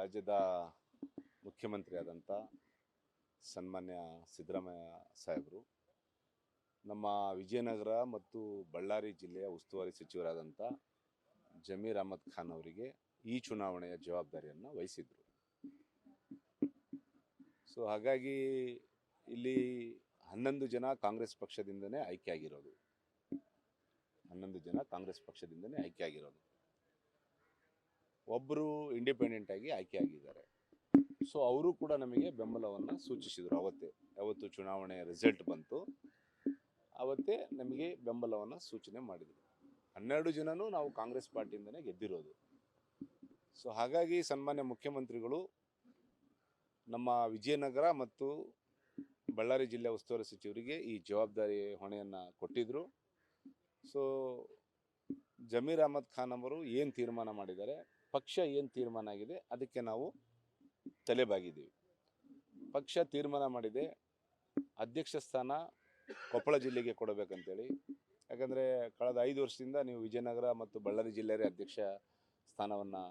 ರಾಜ್ಯದ ಮುಖ್ಯಮಂತ್ರಿಯಾದಂಥ ಸನ್ಮಾನ್ಯ ಸಿದ್ದರಾಮಯ್ಯ ಸಾಹೇಬರು ನಮ್ಮ ವಿಜಯನಗರ ಮತ್ತು ಬಳ್ಳಾರಿ ಜಿಲ್ಲೆಯ ಉಸ್ತುವಾರಿ ಸಚಿವರಾದಂಥ ಜಮೀರ್ ಅಹಮದ್ ಖಾನ್ ಅವರಿಗೆ ಈ ಚುನಾವಣೆಯ ಜವಾಬ್ದಾರಿಯನ್ನು ವಹಿಸಿದರು. ಸೊ ಹಾಗಾಗಿ ಇಲ್ಲಿ 11 ಜನ ಕಾಂಗ್ರೆಸ್ ಪಕ್ಷದಿಂದನೇ ಆಯ್ಕೆಯಾಗಿರೋದು. 11 ಜನ ಕಾಂಗ್ರೆಸ್ ಪಕ್ಷದಿಂದನೇ ಆಯ್ಕೆಯಾಗಿರೋದು. ಒಬ್ಬರು ಇಂಡಿಪೆಂಡೆಂಟ್ ಆಗಿ ಆಯ್ಕೆಯಾಗಿದ್ದಾರೆ. ಸೊ ಅವರು ಕೂಡ ನಮಗೆ ಬೆಂಬಲವನ್ನು ಸೂಚಿಸಿದರು. ಯಾವತ್ತು ಚುನಾವಣೆ ರಿಸಲ್ಟ್ ಬಂತು ಅವತ್ತೇ ನಮಗೆ ಬೆಂಬಲವನ್ನು ಸೂಚನೆ ಮಾಡಿದರು. 12 ಜನನೂ ನಾವು ಕಾಂಗ್ರೆಸ್ ಪಾರ್ಟಿಯಿಂದನೇ ಗೆದ್ದಿರೋದು. ಸೊ ಹಾಗಾಗಿ ಸನ್ಮಾನ್ಯ ಮುಖ್ಯಮಂತ್ರಿಗಳು ನಮ್ಮ ವಿಜಯನಗರ ಮತ್ತು ಬಳ್ಳಾರಿ ಜಿಲ್ಲೆ ಉಸ್ತುವಾರಿ ಸಚಿವರಿಗೆ ಈ ಜವಾಬ್ದಾರಿ ಹೊಣೆಯನ್ನು ಕೊಟ್ಟಿದ್ದರು. ಸೊ ಜಮೀರ್ ಅಹಮದ್ ಖಾನ್ ಅವರು ಏನು ತೀರ್ಮಾನ ಮಾಡಿದ್ದಾರೆ, ಪಕ್ಷ ಏನು ತೀರ್ಮಾನ ಆಗಿದೆ ಅದಕ್ಕೆ ನಾವು ತಲೆಬಾಗಿದ್ದೀವಿ. ಪಕ್ಷ ತೀರ್ಮಾನ ಮಾಡಿದೆ ಅಧ್ಯಕ್ಷ ಸ್ಥಾನ ಕೊಪ್ಪಳ ಜಿಲ್ಲೆಗೆ ಕೊಡಬೇಕಂತೇಳಿ. ಯಾಕಂದರೆ ಕಳೆದ 5 ವರ್ಷದಿಂದ ನೀವು ವಿಜಯನಗರ ಮತ್ತು ಬಳ್ಳಾರಿ ಜಿಲ್ಲೆಯ ಅಧ್ಯಕ್ಷ ಸ್ಥಾನವನ್ನು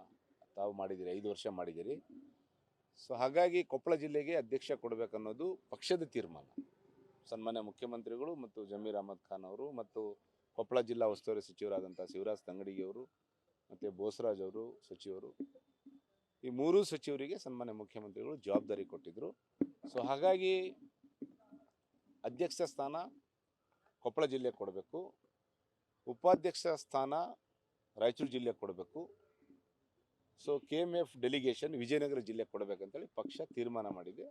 ತಾವು ಮಾಡಿದ್ದೀರಿ, 5 ವರ್ಷ ಮಾಡಿದ್ದೀರಿ. ಸೊ ಹಾಗಾಗಿ ಕೊಪ್ಪಳ ಜಿಲ್ಲೆಗೆ ಅಧ್ಯಕ್ಷ ಕೊಡಬೇಕನ್ನೋದು ಪಕ್ಷದ ತೀರ್ಮಾನ. ಸನ್ಮಾನ್ಯ ಮುಖ್ಯಮಂತ್ರಿಗಳು ಮತ್ತು ಜಮೀರ್ ಅಹಮದ್ ಖಾನ್ ಅವರು ಮತ್ತು ಕೊಪ್ಪಳ ಜಿಲ್ಲಾ ಉಸ್ತುವಾರಿ ಸಚಿವರಾದಂಥ ಶಿವರಾಜ್ ತಂಗಡಿಗೆಯವರು ಮತ್ತು ಬೋಸರಾಜ್ ಅವರು ಸಚಿವರು, ಈ 3 ಸಚಿವರಿಗೆ ಸನ್ಮಾನ್ಯ ಮುಖ್ಯಮಂತ್ರಿಗಳು ಜವಾಬ್ದಾರಿ ಕೊಟ್ಟಿದ್ದರು. ಸೊ ಹಾಗಾಗಿ ಅಧ್ಯಕ್ಷ ಸ್ಥಾನ ಕೊಪ್ಪಳ ಜಿಲ್ಲೆಗೆ ಕೊಡಬೇಕು, ಉಪಾಧ್ಯಕ್ಷ ಸ್ಥಾನ ರಾಯಚೂರು ಜಿಲ್ಲೆಗೆ ಕೊಡಬೇಕು. ಸೊ KMF ಡೆಲಿಗೇಷನ್ ವಿಜಯನಗರ ಜಿಲ್ಲೆಗೆ ಕೊಡಬೇಕಂತೇಳಿ ಪಕ್ಷ ತೀರ್ಮಾನ ಮಾಡಿದೆ.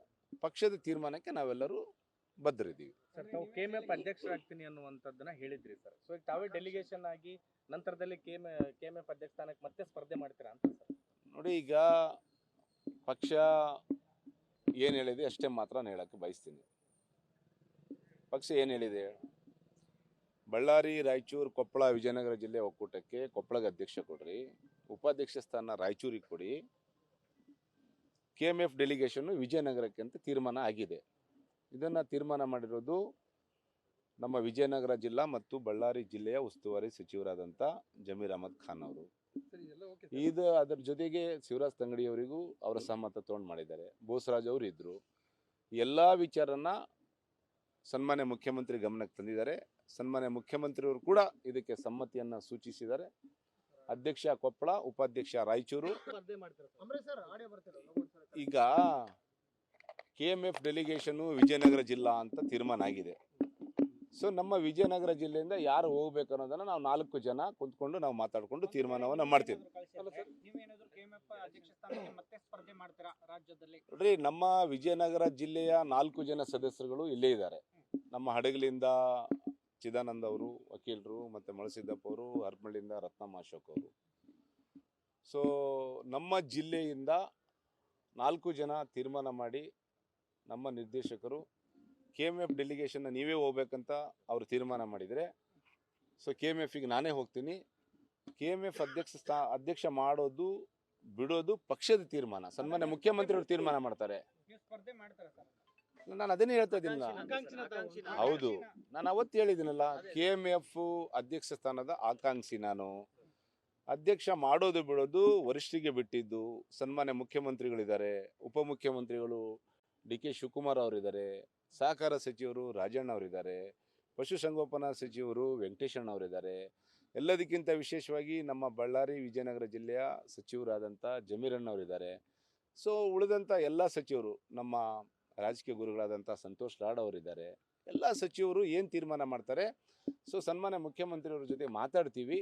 ಪಕ್ಷದ ತೀರ್ಮಾನಕ್ಕೆ ನಾವೆಲ್ಲರೂ ಬದ್ಧರಿದ್ದೀವಿ. ಸರ್, ತಾವು KMF ಅಧ್ಯಕ್ಷರಾಗ್ತೀನಿ ಅನ್ನುವಂಥದ್ದನ್ನ ಹೇಳಿದ್ರಿ ಸರ್. ಸೊ ಈಗ ತಾವೇ ಡೆಲಿಗೇಷನ್ ಆಗಿ ನಂತರದಲ್ಲಿ KMF ಅಧ್ಯಕ್ಷ ಸ್ಥಾನಕ್ಕೆ ಮತ್ತೆ ಸ್ಪರ್ಧೆ ಮಾಡ್ತೀರಾ ಅಂತ ಸರ್? ನೋಡಿ, ಈಗ ಪಕ್ಷ ಏನು ಹೇಳಿದೆ ಅಷ್ಟೇ ಮಾತ್ರ ನಾನು ಹೇಳೋಕ್ಕೆ ಬಯಸ್ತೀನಿ. ಪಕ್ಷ ಏನು ಹೇಳಿದೆ, ಬಳ್ಳಾರಿ, ರಾಯಚೂರು, ಕೊಪ್ಪಳ, ವಿಜಯನಗರ ಜಿಲ್ಲೆ ಒಕ್ಕೂಟಕ್ಕೆ ಕೊಪ್ಪಳಗೆ ಅಧ್ಯಕ್ಷ ಕೊಡ್ರಿ, ಉಪಾಧ್ಯಕ್ಷ ಸ್ಥಾನ ರಾಯಚೂರಿಗೆ ಕೊಡಿ, KMF ಡೆಲಿಗೇಷನ್ನು ವಿಜಯನಗರಕ್ಕೆ ಅಂತ ತೀರ್ಮಾನ ಆಗಿದೆ. ಇದನ್ನು ತೀರ್ಮಾನ ಮಾಡಿರೋದು ನಮ್ಮ ವಿಜಯನಗರ ಜಿಲ್ಲಾ ಮತ್ತು ಬಳ್ಳಾರಿ ಜಿಲ್ಲೆಯ ಉಸ್ತುವಾರಿ ಸಚಿವರಾದಂಥ ಜಮೀರ್ ಅಹಮದ್ ಖಾನ್ ಅವರು. ಅದರ ಜೊತೆಗೆ ಶಿವರಾಜ್ ತಂಗಡಿಯವರಿಗೂ ಅವರ ಸಹಮತ ತೊಗೊಂಡು ಮಾಡಿದ್ದಾರೆ. ಬೋಸರಾಜ್ ಅವರು ಇದ್ದರು. ಎಲ್ಲ ವಿಚಾರನ ಸನ್ಮಾನ್ಯ ಮುಖ್ಯಮಂತ್ರಿ ಗಮನಕ್ಕೆ ತಂದಿದ್ದಾರೆ. ಸನ್ಮಾನ್ಯ ಮುಖ್ಯಮಂತ್ರಿಯವರು ಕೂಡ ಇದಕ್ಕೆ ಸಮ್ಮತಿಯನ್ನು ಸೂಚಿಸಿದ್ದಾರೆ. ಅಧ್ಯಕ್ಷ ಕೊಪ್ಪಳ, ಉಪಾಧ್ಯಕ್ಷ ರಾಯಚೂರು. ಈಗ KMF ಡೆಲಿಗೇಷನ್ನು ವಿಜಯನಗರ ಜಿಲ್ಲಾ ಅಂತ ತೀರ್ಮಾನ ಆಗಿದೆ. ಸೊ ನಮ್ಮ ವಿಜಯನಗರ ಜಿಲ್ಲೆಯಿಂದ ಯಾರು ಹೋಗ್ಬೇಕು ಅನ್ನೋದನ್ನ ನಾವು 4 ಜನ ಕುಂತ್ಕೊಂಡು ನಾವು ಮಾತಾಡಿಕೊಂಡು ತೀರ್ಮಾನವನ್ನು ಮಾಡ್ತೀವಿ. ನೋಡ್ರಿ, ನಮ್ಮ ವಿಜಯನಗರ ಜಿಲ್ಲೆಯ 4 ಜನ ಸದಸ್ಯರುಗಳು ಇಲ್ಲೇ ಇದ್ದಾರೆ. ನಮ್ಮ ಹಡಗಲಿಂದ ಚಿದಾನಂದ ಅವರು ವಕೀಲರು, ಮತ್ತು ಮಳಸಿದ್ದಪ್ಪ ಅವರು, ಹರಪನಹಳ್ಳಿಯಿಂದ ರತ್ನಮ್ಮ ಅಶೋಕ್ ಅವರು. ಸೊ ನಮ್ಮ ಜಿಲ್ಲೆಯಿಂದ 4 ಜನ ತೀರ್ಮಾನ ಮಾಡಿ ನಮ್ಮ ನಿರ್ದೇಶಕರು KMF ಡೆಲಿಗೇಷನ್ನ ನೀವೇ ಹೋಗ್ಬೇಕಂತ ಅವರು ತೀರ್ಮಾನ ಮಾಡಿದರೆ, ಸೊ KMFಗೆ ನಾನೇ ಹೋಗ್ತೀನಿ. KMF ಅಧ್ಯಕ್ಷ ಮಾಡೋದು ಬಿಡೋದು ಪಕ್ಷದ ತೀರ್ಮಾನ. ಸನ್ಮಾನ್ಯ ಮುಖ್ಯಮಂತ್ರಿಯವರು ತೀರ್ಮಾನ ಮಾಡ್ತಾರೆ. ನಾನು ಅದನ್ನೇ ಹೇಳ್ತಾ ಇದ್ದೀನಲ್ಲ. ಹೌದು, ನಾನು ಅವತ್ತು ಹೇಳಿದ್ದೀನಲ್ಲ, KMF ಅಧ್ಯಕ್ಷ ಸ್ಥಾನದ ಆಕಾಂಕ್ಷಿ ನಾನು. ಅಧ್ಯಕ್ಷ ಮಾಡೋದು ಬಿಡೋದು ವರಿಷ್ಠರಿಗೆ ಬಿಟ್ಟಿದ್ದು. ಸನ್ಮಾನ್ಯ ಮುಖ್ಯಮಂತ್ರಿಗಳಿದ್ದಾರೆ, ಉಪಮುಖ್ಯಮಂತ್ರಿಗಳು DK ಶಿವಕುಮಾರ್ ಅವರಿದ್ದಾರೆ, ಸಹಕಾರ ಸಚಿವರು ರಾಜಣ್ಣ ಅವರಿದ್ದಾರೆ, ಪಶುಸಂಗೋಪನಾ ಸಚಿವರು ವೆಂಕಟೇಶಣ್ಣ ಅವರಿದ್ದಾರೆ. ಎಲ್ಲದಕ್ಕಿಂತ ವಿಶೇಷವಾಗಿ ನಮ್ಮ ಬಳ್ಳಾರಿ ವಿಜಯನಗರ ಜಿಲ್ಲೆಯ ಸಚಿವರಾದಂಥ ಜಮೀರಣ್ಣ ಅವರಿದ್ದಾರೆ. ಸೊ ಉಳಿದಂಥ ಎಲ್ಲ ಸಚಿವರು, ನಮ್ಮ ರಾಜಕೀಯ ಗುರುಗಳಾದಂಥ ಸಂತೋಷ್ ಲಾಡ್ ಅವರಿದ್ದಾರೆ. ಎಲ್ಲ ಸಚಿವರು ಏನು ತೀರ್ಮಾನ ಮಾಡ್ತಾರೆ, ಸೊ ಸನ್ಮಾನ್ಯ ಮುಖ್ಯಮಂತ್ರಿಯವ್ರ ಜೊತೆ ಮಾತಾಡ್ತೀವಿ.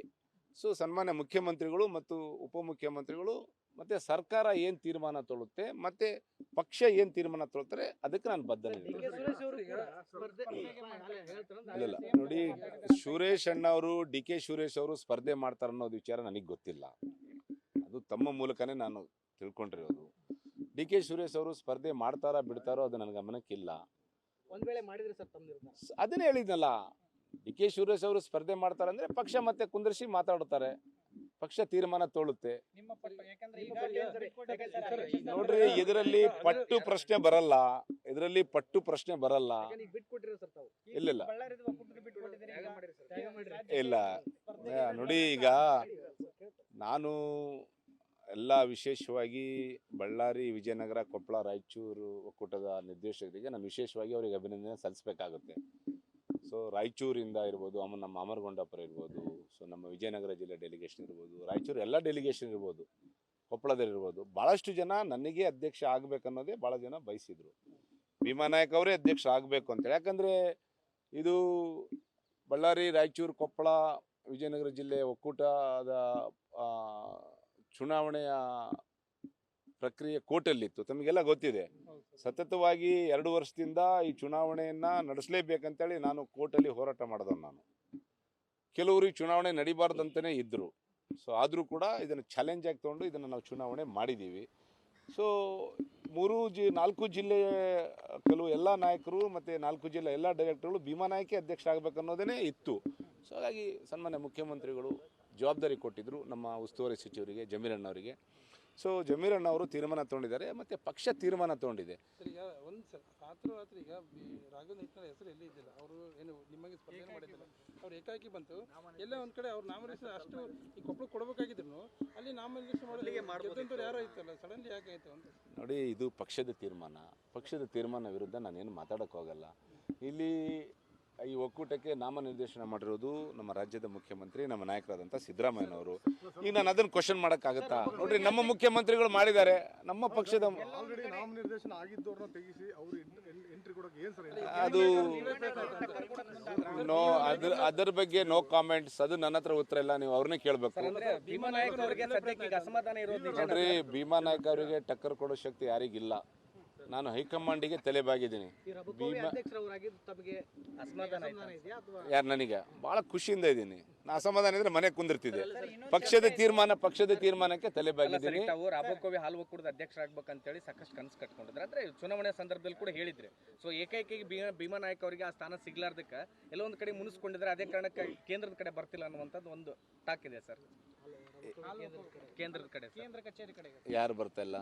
ಸೊ ಸನ್ಮಾನ್ಯ ಮುಖ್ಯಮಂತ್ರಿಗಳು ಮತ್ತು ಉಪಮುಖ್ಯಮಂತ್ರಿಗಳು ಮತ್ತು ಸರ್ಕಾರ ಏನು ತೀರ್ಮಾನ ತೊಳುತ್ತೆ ಮತ್ತು ಪಕ್ಷ ಏನು ತೀರ್ಮಾನ ತೊಗೊಳ್ತಾರೆ ಅದಕ್ಕೆ ನಾನು ಬದ್ಧನಿದ್ದೀನಿ. ಇಲ್ಲ ನೋಡಿ, ಸುರೇಶ್ ಅಣ್ಣ ಅವರು, DK ಸುರೇಶ್ ಅವರು ಸ್ಪರ್ಧೆ ಮಾಡ್ತಾರೆ ಅನ್ನೋದು ವಿಚಾರ ನನಗೆ ಗೊತ್ತಿಲ್ಲ. ಅದು ತಮ್ಮ ಮೂಲಕನೇ ನಾನು ತಿಳ್ಕೊಂಡಿರೋದು. DK ಸುರೇಶ್ ಅವರು ಸ್ಪರ್ಧೆ ಮಾಡ್ತಾರಾ ಬಿಡ್ತಾರೋ ಅದು ನನ್ನ ಗಮನಕ್ಕಿಲ್ಲ. ಅದನ್ನೇ ಹೇಳಿದ್ನಲ್ಲ, DK ಸುರೇಶ್ ಅವರು ಸ್ಪರ್ಧೆ ಮಾಡ್ತಾರೆ ಅಂದ್ರೆ ಪಕ್ಷ ಮತ್ತೆ ಕುಂದರ್ಸಿ ಮಾತಾಡುತ್ತಾರೆ, ಪಕ್ಷ ತೀರ್ಮಾನ ತೊಳುತ್ತೆ. ನೋಡ್ರಿ, ಇದರಲ್ಲಿ ಪಟ್ಟು ಪ್ರಶ್ನೆ ಬರಲ್ಲ, ಇಲ್ಲ ಇಲ್ಲ. ನೋಡಿ, ಈಗ ನಾನು ಎಲ್ಲ ವಿಶೇಷವಾಗಿ ಬಳ್ಳಾರಿ, ವಿಜಯನಗರ, ಕೊಪ್ಪಳ, ರಾಯಚೂರು ಒಕ್ಕೂಟದ ನಿರ್ದೇಶಕರಿಗೆ ನಾನು ವಿಶೇಷವಾಗಿ ಅವರಿಗೆ ಅಭಿನಂದನೆ ಸಲ್ಲಿಸಬೇಕಾಗುತ್ತೆ. ಸೊ ರಾಯಚೂರಿಂದ ಇರ್ಬೋದು, ನಮ್ಮ ಅಮರಗೊಂಡಪ್ಪರು ಇರ್ಬೋದು, ಸೊ ನಮ್ಮ ವಿಜಯನಗರ ಜಿಲ್ಲೆ ಡೆಲಿಗೇಷನ್ ಇರ್ಬೋದು, ರಾಯಚೂರು ಎಲ್ಲ ಡೆಲಿಗೇಷನ್ ಇರ್ಬೋದು, ಕೊಪ್ಪಳದಲ್ಲಿರ್ಬೋದು, ಭಾಳಷ್ಟು ಜನ ನನಗೆ ಅಧ್ಯಕ್ಷ ಆಗಬೇಕನ್ನೋದೇ ಭಾಳ ಜನ ಬಯಸಿದ್ರು. ಭೀಮಾ ನಾಯಕ್ ಅವರೇ ಅಧ್ಯಕ್ಷ ಆಗಬೇಕು ಅಂತೇಳಿ. ಯಾಕಂದರೆ ಇದು ಬಳ್ಳಾರಿ, ರಾಯಚೂರು, ಕೊಪ್ಪಳ, ವಿಜಯನಗರ ಜಿಲ್ಲೆ ಒಕ್ಕೂಟದ ಚುನಾವಣೆಯ ಪ್ರಕ್ರಿಯೆ ಕೋರ್ಟಲ್ಲಿತ್ತು, ತಮಗೆಲ್ಲ ಗೊತ್ತಿದೆ. ಸತತವಾಗಿ 2 ವರ್ಷದಿಂದ ಈ ಚುನಾವಣೆಯನ್ನು ನಡೆಸಲೇಬೇಕಂತೇಳಿ ನಾನು ಕೋರ್ಟಲ್ಲಿ ಹೋರಾಟ ಮಾಡಿದವನು. ನಾನು ಕೆಲವರು ಈ ಚುನಾವಣೆ ನಡಿಬಾರ್ದಂತಲೇ ಇದ್ದರು. ಸೊ ಆದರೂ ಕೂಡ ಇದನ್ನು ಚಾಲೆಂಜ್ ಆಗಿ ತೊಗೊಂಡು ಇದನ್ನು ನಾವು ಚುನಾವಣೆ ಮಾಡಿದ್ದೀವಿ. ಸೊ 4 ಜಿಲ್ಲೆಯ ಕೆಲವು ಎಲ್ಲ ನಾಯಕರು ಮತ್ತು 4 ಜಿಲ್ಲೆ ಎಲ್ಲ ಡೈರೆಕ್ಟರ್ಗಳು ಭೀಮಾ ನಾಯಕೇ ಅಧ್ಯಕ್ಷ ಆಗಬೇಕನ್ನೋದೇ ಇತ್ತು. ಸೊ ಹಾಗಾಗಿ ಸನ್ಮಾನ್ಯ ಮುಖ್ಯಮಂತ್ರಿಗಳು ಜವಾಬ್ದಾರಿ ಕೊಟ್ಟಿದ್ದರು ನಮ್ಮ ಉಸ್ತುವಾರಿ ಸಚಿವರಿಗೆ, ಜಮೀರಣ್ಣವರಿಗೆ. ಸೊ ಜಮೀರಣ್ಣ ಅವರು ತೀರ್ಮಾನ ತೊಗೊಂಡಿದ್ದಾರೆ ಮತ್ತು ಪಕ್ಷ ತೀರ್ಮಾನ ತೊಗೊಂಡಿದೆ. ಸರ್, ಈಗ ಒಂದು ಸರ್ ರಾತ್ರಿ ಈಗ ರಾಘವೇಂದ್ರ ಹಿಟ್ನಾಳ್ ಹೆಸರು ಎಲ್ಲಿ ಇದ್ದಿಲ್ಲ, ಅವರು ಏನು ನಿಮಗೆ ಸ್ಪರ್ಧೆ ಮಾಡಿದ್ದಿಲ್ಲ, ಅವ್ರು ಏಕಾಏಕಿ ಬಂತು. ಎಲ್ಲ ಒಂದು ಕಡೆ ಅವ್ರು ನಾಮಿನೇಷನ್ ಅಷ್ಟು ಈ ಕೊಪ್ಪಳ ಕೊಡಬೇಕಾಗಿದ್ರು ಅಲ್ಲಿ ನಾಮಿನೇಷನ್ ಗೆದ್ದಂಥವ್ರು ಯಾರೋ ಇತ್ತಲ್ಲ, ಸಡನ್ಲಿ ಯಾಕೆ ಆಯಿತು ಅಂತ. ನೋಡಿ, ಇದು ಪಕ್ಷದ ತೀರ್ಮಾನ ವಿರುದ್ಧ ನಾನೇನು ಮಾತಾಡೋಕ್ಕೆ ಹೋಗಲ್ಲ. ಇಲ್ಲಿ ಈ ಒಕ್ಕೂಟಕ್ಕೆ ನಾಮನಿರ್ದೇಶನ ಮಾಡಿರೋದು ನಮ್ಮ ರಾಜ್ಯದ ಮುಖ್ಯಮಂತ್ರಿ, ನಮ್ಮ ನಾಯಕರಾದಂಥ ಸಿದ್ದರಾಮಯ್ಯನವರು. ಈಗ ನಾನು ಅದನ್ನು ಕ್ವಶನ್ ಮಾಡೋಕ್ಕಾಗತ್ತಾ? ನೋಡ್ರಿ, ನಮ್ಮ ಮುಖ್ಯಮಂತ್ರಿಗಳು ಮಾಡಿದ್ದಾರೆ, ನಮ್ಮ ಪಕ್ಷದ ನಾಮನಿರ್ದೇಶನ ಆಗಿದ್ದವ್ರನ್ನ ತೆಗಿಸಿ ಅವರು ಎಂಟ್ರಿ ಕೊಡೋಕೆ ಏನು ಸರ್? ಅದು ಅದರ ಬಗ್ಗೆ ನೋ ಕಾಮೆಂಟ್ಸ್. ಅದು ನನ್ನ ಹತ್ರ ಉತ್ತರ ಇಲ್ಲ, ನೀವು ಅವ್ರನ್ನೇ ಕೇಳಬೇಕು. ಭೀಮಾ ನಾಯಕ್ ಅವರಿಗೆ ಸದ್ಯಕ್ಕೆ ಈಗ ಅಸಮಾಧಾನ ಇರೋದು ನಿಜ. ನೋಡ್ರಿ, ಭೀಮಾ ನಾಯಕ್ ಅವರಿಗೆ ಟಕ್ಕರ್ ಕೊಡೋ ಶಕ್ತಿ ಯಾರಿಗಿಲ್ಲ. ನಾನು ಹೈಕಮಾಂಡಿಗೆ ತಲೆಬಾಗಿದ್ದೀನಿ. ಯಾರು ನನಗೆ ಭಾಳ ಖುಷಿಯಿಂದ ಇದ್ದೀನಿ. ನಾ ಅಸಮಾಧಾನ ಇದ್ರೆ ಮನೆ ಕುಂದಿರ್ತಿದ್ದೆ. ಪಕ್ಷದ ತೀರ್ಮಾನಕ್ಕೆ ತಲೆಬಾಗಿದ್ದೀನಿ. ರಾಬಕೋವಿ ಹಾಲು ಒಕ್ಕೂಟದ ಅಧ್ಯಕ್ಷರಾಗಬೇಕಂತೇಳಿ ಸಾಕಷ್ಟು ಕನಸು ಕಟ್ಕೊಂಡಿದ್ರೆ, ಅಂದ್ರೆ ಚುನಾವಣೆ ಸಂದರ್ಭದಲ್ಲಿ ಕೂಡ ಹೇಳಿದ್ರೆ. ಸೊ ಏಕೈಕಿ ಭೀಮಾ ನಾಯಕ್ ಅವರಿಗೆ ಆ ಸ್ಥಾನ ಸಿಗ್ಲಾರ್ದಕ್ಕೆ ಎಲ್ಲೊಂದು ಕಡೆ ಮುನಿಸ್ಕೊಂಡಿದ್ರೆ, ಅದೇ ಕಾರಣಕ್ಕೆ ಕೇಂದ್ರದ ಕಡೆ ಬರ್ತಿಲ್ಲ ಅನ್ನುವಂಥದ್ದು ಒಂದು ಟಾಕ್ ಇದೆ ಸರ್. ಕೇಂದ್ರದ ಕಡೆ, ಕೇಂದ್ರ ಕಚೇರಿ ಕಡೆ ಯಾರು ಬರ್ತಾ ಇಲ್ಲ.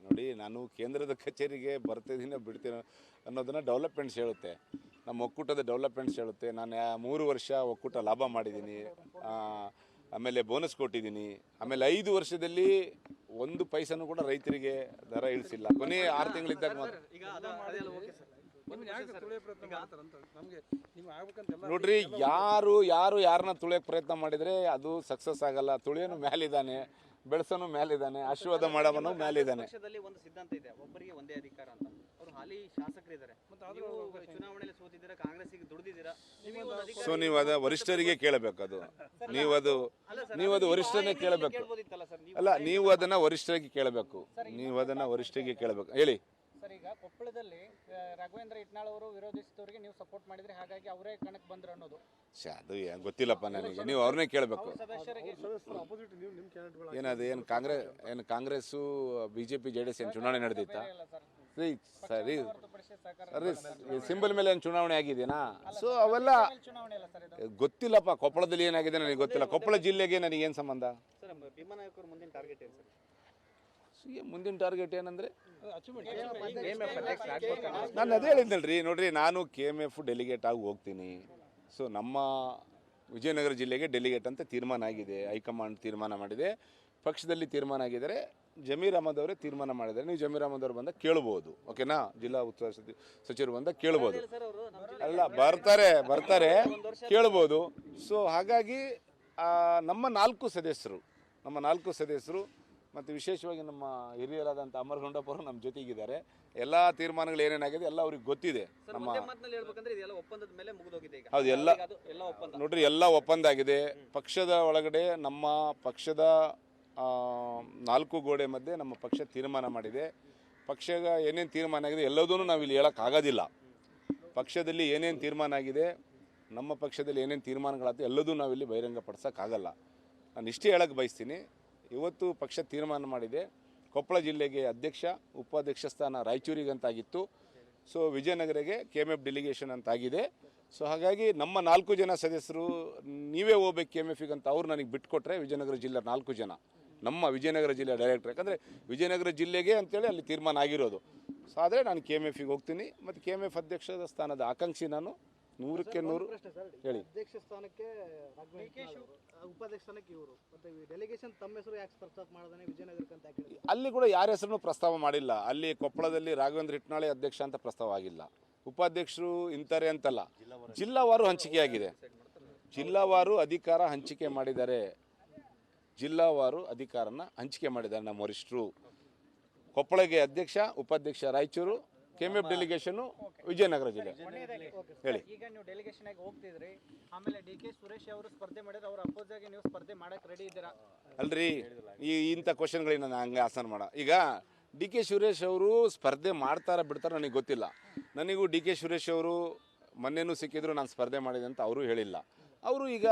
ನೋಡಿ, ನಾನು ಕೇಂದ್ರದ ಕಚೇರಿಗೆ ಬರ್ತಿದ್ದೀನೋ ಬಿಡ್ತೀನೋ ಅನ್ನೋದನ್ನ ಡೆವಲಪ್ಮೆಂಟ್ಸ್ ಹೇಳುತ್ತೆ, ನಮ್ಮ ಒಕ್ಕೂಟದ ಡೆವಲಪ್ಮೆಂಟ್ಸ್ ಹೇಳುತ್ತೆ. ನಾನು 3 ವರ್ಷ ಒಕ್ಕೂಟ ಲಾಭ ಮಾಡಿದ್ದೀನಿ, ಆಮೇಲೆ ಬೋನಸ್ ಕೊಟ್ಟಿದ್ದೀನಿ. ಆಮೇಲೆ 5 ವರ್ಷದಲ್ಲಿ 1 ಪೈಸನೂ ಕೂಡ ರೈತರಿಗೆ ದರ ಇಳಿಸಿಲ್ಲ. ಕೊನೆ 6 ತಿಂಗಳಿದ್ದಾಗ ಮಾತ್ರ. ನೋಡ್ರಿ, ಯಾರನ್ನ ತುಳಿಯೋಕೆ ಪ್ರಯತ್ನ ಮಾಡಿದರೆ ಅದು ಸಕ್ಸಸ್ ಆಗಲ್ಲ. ತುಳಿಯೋನು ಮೇಲಿದ್ದಾನೆ, ಬೆಳೆಸೋನು ಮೇಲಿದ್ದಾನೆ, ಆಶೀರ್ವಾದ ಮಾಡೋವನು ಮೇಲಿದ್ದಾನೆ. ಪಕ್ಷದಲ್ಲಿ ಒಂದು ಸಿದ್ಧಾಂತ ಇದೆ, ಒಬ್ಬರಿಗೆ ಒಂದೇ ಅಧಿಕಾರ ಅಂತ. ಅವರು ಹಾಲಿ ಶಾಸಕರಿದ್ದಾರೆ, ಚುನಾವಣೆಯಲ್ಲಿ ಸೋತಿದ್ದೀರಾ, ಕಾಂಗ್ರೆಸ್ಸಿಗೆ ದುಡಿದಿದ್ದೀರಾ. ಸೊ ನೀವು ಅದ ವರಿಷ್ಠರಿಗೆ ಕೇಳಬೇಕು. ಅದು ನೀವು ಅದು ವರಿಷ್ಠರನ್ನೇ ಕೇಳಬೇಕು. ಅಲ್ಲ, ನೀವು ಅದನ್ನ ವರಿಷ್ಠರಿಗೆ ಕೇಳಬೇಕು. ಹೇಳಿ ಸರ್. ಈಗ ಕೊಪ್ಪಳದಲ್ಲಿ ರಾಘವೇಂದ್ರ ಹಿಟ್ನಾಳ್ ಅವರು ವಿರೋಧಿಸಿದವರಿಗೆ ನೀವು ಸಪೋರ್ಟ್ ಮಾಡಿದ್ರೆ, ಹಾಗಾಗಿ ಅವರೇ ಕಣಕ್ಕೆ ಬಂದ್ರು ಅನ್ನೋದು. ಅದು ಗೊತ್ತಿಲ್ಲಪ್ಪ ನನಗೆ, ನೀವು ಅವ್ರನ್ನೇ ಕೇಳಬೇಕು. ಏನು ಕಾಂಗ್ರೆಸ್ಸು BJP JDS ಏನು ಚುನಾವಣೆ ನಡೆದಿತ್ತಾ? ಸರಿ, ಸಿಂಬಲ್ ಮೇಲೆ ಏನು ಚುನಾವಣೆ ಆಗಿದೆನಾ? ಸೊ ಅವೆಲ್ಲ ಗೊತ್ತಿಲ್ಲಪ್ಪ. ಕೊಪ್ಪಳದಲ್ಲಿ ಏನಾಗಿದೆ ನನಗೆ ಗೊತ್ತಿಲ್ಲ. ಕೊಪ್ಪಳ ಜಿಲ್ಲೆಗೆ ನನಗೇನು ಸಂಬಂಧ? ಭೀಮಾ ನಾಯಕ್ ಅವ್ರ ಮುಂದಿನ ಟಾರ್ಗೆಟ್ ಏನು ಸರ್? ಮುಂದಿನ ಟಾರ್ಗೆಟ್ ಏನಂದ್ರೆ, ನಾನು ಅದೇ ಹೇಳಿದ್ನಲ್ರಿ. ನೋಡ್ರಿ, ನಾನು KMF ಡೆಲಿಗೇಟ್ ಆಗಿ ಹೋಗ್ತೀನಿ. ಸೊ ನಮ್ಮ ವಿಜಯನಗರ ಜಿಲ್ಲೆಗೆ ಡೆಲಿಗೇಟ್ ಅಂತ ತೀರ್ಮಾನ ಆಗಿದೆ, ಹೈಕಮಾಂಡ್ ತೀರ್ಮಾನ ಮಾಡಿದೆ, ಪಕ್ಷದಲ್ಲಿ ತೀರ್ಮಾನ ಆಗಿದ್ದಾರೆ. ಜಮೀರ್ ಅಹಮದ್ ಅವರೇ ತೀರ್ಮಾನ ಮಾಡಿದ್ದಾರೆ. ನೀವು ಜಮೀರ್ ಅಹಮದ್ ಅವರು ಬಂದಾಗ ಕೇಳ್ಬೋದು, ಓಕೆನಾ? ಜಿಲ್ಲಾ ಉಸ್ತುವಾರಿ ಸಚಿವರು ಬಂದಾಗ ಕೇಳ್ಬೋದು. ಅಲ್ಲ, ಬರ್ತಾರೆ ಕೇಳ್ಬೋದು. ಸೊ ಹಾಗಾಗಿ ನಮ್ಮ 4 ಸದಸ್ಯರು ಮತ್ತು ವಿಶೇಷವಾಗಿ ನಮ್ಮ ಹಿರಿಯರಾದಂಥ ಅಮರಗೊಂಡಪ್ಪರು ನಮ್ಮ ಜೊತೆಗಿದ್ದಾರೆ. ಎಲ್ಲ ತೀರ್ಮಾನಗಳು ಏನೇನಾಗಿದೆ ಎಲ್ಲ ಅವ್ರಿಗೆ ಗೊತ್ತಿದೆ. ಹೌದು, ನೋಡ್ರಿ, ಎಲ್ಲ ಒಪ್ಪಂದ ಆಗಿದೆ. ಪಕ್ಷದ ಒಳಗಡೆ ನಮ್ಮ ಪಕ್ಷದ 4 ಗೋಡೆ ಮಧ್ಯೆ ನಮ್ಮ ಪಕ್ಷ ತೀರ್ಮಾನ ಮಾಡಿದೆ. ಪಕ್ಷದ ಏನೇನು ತೀರ್ಮಾನ ಆಗಿದೆ ಎಲ್ಲದೂ ನಾವು ಇಲ್ಲಿ ಹೇಳೋಕ್ಕಾಗೋದಿಲ್ಲ. ಪಕ್ಷದಲ್ಲಿ ಏನೇನು ತೀರ್ಮಾನ ಆಗಿದೆ, ನಮ್ಮ ಪಕ್ಷದಲ್ಲಿ ಏನೇನು ತೀರ್ಮಾನಗಳಾಗ್ತದೆ ಎಲ್ಲದೂ ನಾವಿಲ್ಲಿ ಬಹಿರಂಗಪಡಿಸೋಕ್ಕಾಗಲ್ಲ. ನಾನು ಇಷ್ಟೇ ಹೇಳಕ್ಕೆ ಬಯಸ್ತೀನಿ. ಇವತ್ತು ಪಕ್ಷ ತೀರ್ಮಾನ ಮಾಡಿದೆ, ಕೊಪ್ಪಳ ಜಿಲ್ಲೆಗೆ ಅಧ್ಯಕ್ಷ, ಉಪಾಧ್ಯಕ್ಷ ಸ್ಥಾನ ರಾಯಚೂರಿಗಂತಾಗಿತ್ತು. ಸೊ ವಿಜಯನಗರಿಗೆ KMF ಡೆಲಿಗೇಷನ್ ಅಂತಾಗಿದೆ. ಸೊ ಹಾಗಾಗಿ ನಮ್ಮ 4 ಜನ ಸದಸ್ಯರು ನೀವೇ ಹೋಗ್ಬೇಕು KMFಗೆ ಅಂತ ಅವ್ರು ನನಗೆ ಬಿಟ್ಕೊಟ್ರೆ, ವಿಜಯನಗರ ಜಿಲ್ಲೆ 4 ಜನ ನಮ್ಮ ವಿಜಯನಗರ ಜಿಲ್ಲೆ ಡೈರೆಕ್ಟರ್. ಯಾಕಂದರೆ ವಿಜಯನಗರ ಜಿಲ್ಲೆಗೆ ಅಂತೇಳಿ ಅಲ್ಲಿ ತೀರ್ಮಾನ ಆಗಿರೋದು. ಸೊ ಆದರೆ ನಾನು KMFಗೆ ಹೋಗ್ತೀನಿ ಮತ್ತು KMF ಅಧ್ಯಕ್ಷದ ಸ್ಥಾನದ ಆಕಾಂಕ್ಷಿ ನಾನು. 100ಕ್ಕೆ 100 ಪ್ರಶ್ನೆ ಸರ್, ಹೇಳಿ. ಅಧ್ಯಕ್ಷ ಸ್ಥಾನಕ್ಕೆ ರಾಘವೇಂದ್ರ ಉಪಾಧ್ಯಕ್ಷ ಸ್ಥಾನಕ್ಕೆ ಇವರು ಮತ್ತೆ ಡೆಲಿಗೇಷನ್ ತಮ್ಮ ಹೆಸರು ಯಾಕೆ ಪ್ರಸ್ತಾಪ ಮಾಡದಾನೆ ವಿಜಯನಗರಕ್ಕೆ ಅಂತ ಯಾಕೆ ಹೇಳಿದ್ರು? ಅಲ್ಲಿ ಕೂಡ ಯಾರ ಹೆಸರನ್ನು ಪ್ರಸ್ತಾವ ಮಾಡಿಲ್ಲ. ಅಲ್ಲಿ ಕೊಪ್ಪಳದಲ್ಲಿ ರಾಘವೇಂದ್ರ ಹಿಟ್ನಾಳೆ ಅಧ್ಯಕ್ಷ ಅಂತ ಪ್ರಸ್ತಾವ ಆಗಿಲ್ಲ. ಉಪಾಧ್ಯಕ್ಷರು ಇಂತಾರೆ ಅಂತಲ್ಲ, ಜಿಲ್ಲಾವಾರು ಹಂಚಿಕೆಯಾಗಿದೆ. ಜಿಲ್ಲಾವಾರು ಅಧಿಕಾರ ಹಂಚಿಕೆ ಮಾಡಿದ್ದಾರೆ. ಜಿಲ್ಲಾವಾರು ಅಧಿಕಾರನ ಹಂಚಿಕೆ ಮಾಡಿದ್ದಾರೆ ನಮ್ಮ ವರಿಷ್ಠರು. ಕೊಪ್ಪಳಗೆ ಅಧ್ಯಕ್ಷ, ಉಪಾಧ್ಯಕ್ಷ ರಾಯಚೂರು, ಕೆಎಂಎಫ್ ಡೆಲಿಗೇಷನ್ ವಿಜಯನಗರ ಜಿಲ್ಲೆ. ಹೇಳಿ. ಈಗ ನೀವು ಡೆಲಿಗೇಷನ್ ಆಗಿ ಹೋಗ್ತಿದ್ರಿ, ಆಮೇಲೆ ಡಿ.ಕೆ. ಸುರೇಶ್ ಅವರು ಸ್ಪರ್ಧೆ ಮಾಡಿದ್ರೆ ಅವ್ರ ಅಪೋಸ್ ಆಗಿ ನೀವು ಸ್ಪರ್ಧೆ ಮಾಡಕ್ ರೆಡಿ ಇದ್ದೀರಾ? ಅಲ್ರಿ, ಇಂಥ ಕ್ವಶನ್ಗಳಿಗೆ ನಾನು ಹಂಗೆ ಆಸನ ಮಾಡ. ಈಗ ಡಿ.ಕೆ. ಸುರೇಶ್ ಅವರು ಸ್ಪರ್ಧೆ ಮಾಡ್ತಾರ ಬಿಡ್ತಾರ ನನಗೆ ಗೊತ್ತಿಲ್ಲ. ನನಗೂ ಡಿ.ಕೆ. ಸುರೇಶ್ ಅವರು ಮೊನ್ನೆನೂ ಸಿಕ್ಕಿದ್ರು ನಾನು ಸ್ಪರ್ಧೆ ಮಾಡಿದೆ ಅಂತ ಅವರು ಹೇಳಿಲ್ಲ. ಅವರು ಈಗ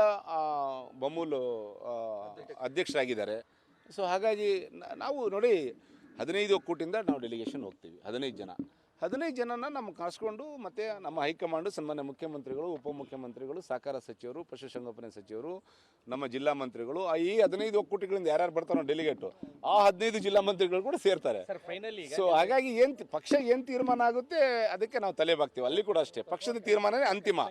ಬಮೂಲ್ ಅಧ್ಯಕ್ಷರಾಗಿದ್ದಾರೆ. ಸೊ ಹಾಗಾಗಿ ನಾವು ನೋಡಿ 15 ಒಕ್ಕೂಟಿಂದ ನಾವು ಡೆಲಿಗೇಷನ್ ಹೋಗ್ತೀವಿ. 15 ಜನನ ನಮ್ಗೆ ಕಳಿಸ್ಕೊಂಡು ಮತ್ತು ನಮ್ಮ ಹೈಕಮಾಂಡು ಸನ್ಮಾನ್ಯ ಮುಖ್ಯಮಂತ್ರಿಗಳು, ಉಪಮುಖ್ಯಮಂತ್ರಿಗಳು, ಸಹಕಾರ ಸಚಿವರು, ಪಶುಸಂಗೋಪನೆ ಸಚಿವರು, ನಮ್ಮ ಜಿಲ್ಲಾ ಮಂತ್ರಿಗಳು, ಈ 15 ಒಕ್ಕೂಟಗಳಿಂದ ಯಾರ್ಯಾರು ಬರ್ತಾರೋ ಡೆಲಿಗೇಟು ಆ 15 ಜಿಲ್ಲಾ ಮಂತ್ರಿಗಳು ಕೂಡ ಸೇರ್ತಾರೆ. ಸರ್ ಫೈನಲಿ ಸೊ ಹಾಗಾಗಿ ಪಕ್ಷ ಏನು ತೀರ್ಮಾನ ಆಗುತ್ತೆ ಅದಕ್ಕೆ ನಾವು ತಲೆ ಬಾಗ್ತೀವಿ. ಅಲ್ಲಿ ಕೂಡ ಅಷ್ಟೇ, ಪಕ್ಷದ ತೀರ್ಮಾನವೇ ಅಂತಿಮ.